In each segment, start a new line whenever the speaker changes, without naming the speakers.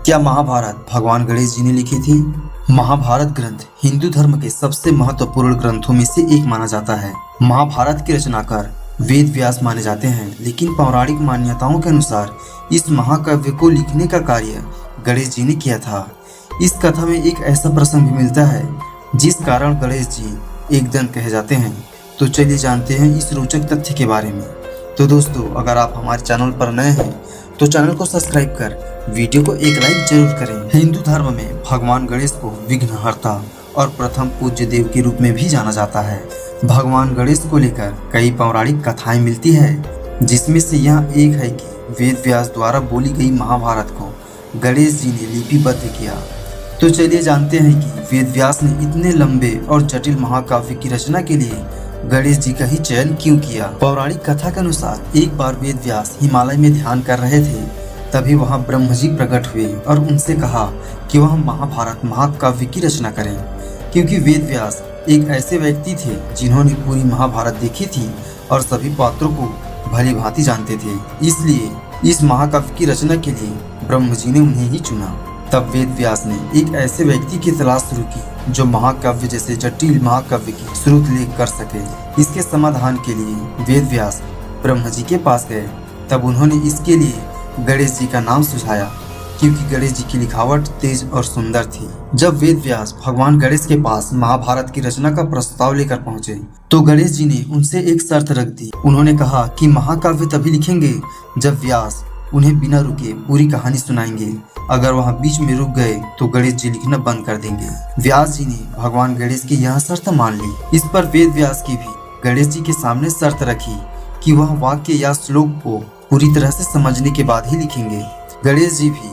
क्या महाभारत भगवान गणेश जी ने लिखी थी? महाभारत ग्रंथ हिंदू धर्म के सबसे महत्वपूर्ण ग्रंथों में से एक माना जाता है। महाभारत के रचनाकार वेद व्यास माने जाते हैं, लेकिन पौराणिक मान्यताओं के अनुसार इस महाकाव्य को लिखने का कार्य गणेश जी ने किया था। इस कथा में एक ऐसा प्रसंग भी मिलता है जिस कारण गणेश जी एक दंत कहे जाते हैं। तो चलिए जानते हैं इस रोचक तथ्य के बारे में। तो दोस्तों, अगर आप हमारे चैनल पर नए हैं तो चैनल को सब्सक्राइब कर वीडियो को एक लाइक जरूर करें। हिंदू धर्म में भगवान गणेश को विघ्नहर्ता और प्रथम पूज्य देव के रूप में भी जाना जाता है। भगवान गणेश को लेकर कई पौराणिक कथाएं मिलती है, जिसमें से यह एक है कि वेद व्यास द्वारा बोली गई महाभारत को गणेश जी ने लिपिबद्ध किया। तो चलिए जानते हैं कि वेद व्यास ने इतने लंबे और जटिल महाकाव्य की रचना के लिए गणेश जी का ही चयन क्यों किया। पौराणिक कथा के अनुसार एक बार वेद व्यास हिमालय में ध्यान कर रहे थे, तभी वहां ब्रह्म जी प्रकट हुए और उनसे कहा कि वह महाभारत महाकाव्य की रचना करें, क्योंकि वेद व्यास एक ऐसे व्यक्ति थे जिन्होंने पूरी महाभारत देखी थी और सभी पात्रों को भली भांति जानते थे। इसलिए इस महाकाव्य की रचना के लिए ब्रह्म जी ने उन्हें ही चुना। तब वेद व्यास ने एक ऐसे व्यक्ति की तलाश शुरू की जो महाकाव्य जैसे जटिल महाकाव्य की स्रोत लेख कर सके। इसके समाधान के लिए वेद व्यास ब्रह्म जी के पास गए। तब उन्होंने इसके लिए गणेश जी का नाम सुझाया, क्योंकि गणेश जी की लिखावट तेज और सुंदर थी। जब वेद व्यास भगवान गणेश के पास महाभारत की रचना का प्रस्ताव लेकर पहुंचे तो गणेश जी ने उनसे एक शर्त रख दी। उन्होंने कहा कि महाकाव्य तभी लिखेंगे जब व्यास उन्हें बिना रुके पूरी कहानी सुनाएंगे। अगर वहां बीच में रुक गए तो गणेश जी लिखना बंद कर देंगे। व्यास जी ने भगवान गणेश की यह शर्त मान ली। इस पर वेद व्यास की भी गणेश जी के सामने शर्त रखी कि वह वाक्य या श्लोक को पूरी तरह से समझने के बाद ही लिखेंगे। गणेश जी भी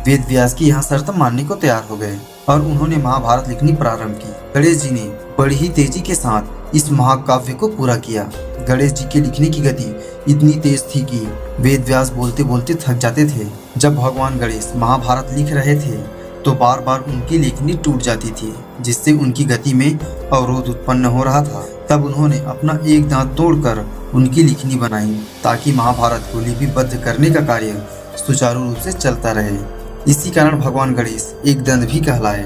वेद व्यास की यह शर्त मानने को तैयार हो गए और उन्होंने महाभारत लिखनी प्रारंभ की। गणेश जी ने बड़ी ही तेजी के साथ इस महाकाव्य को पूरा किया। गणेश जी के लिखने की गति इतनी तेज थी कि वेद व्यास बोलते बोलते थक जाते थे। जब भगवान गणेश महाभारत लिख रहे थे तो बार बार उनकी लेखनी टूट जाती थी, जिससे उनकी गति में अवरोध उत्पन्न हो रहा था। तब उन्होंने अपना एक दांत तोड़कर उनकी लिखनी बनाई, ताकि महाभारत को लिपिबद्ध करने का कार्य सुचारू रूप से चलता रहे। इसी कारण भगवान गणेश एक दंत भी कहलाए।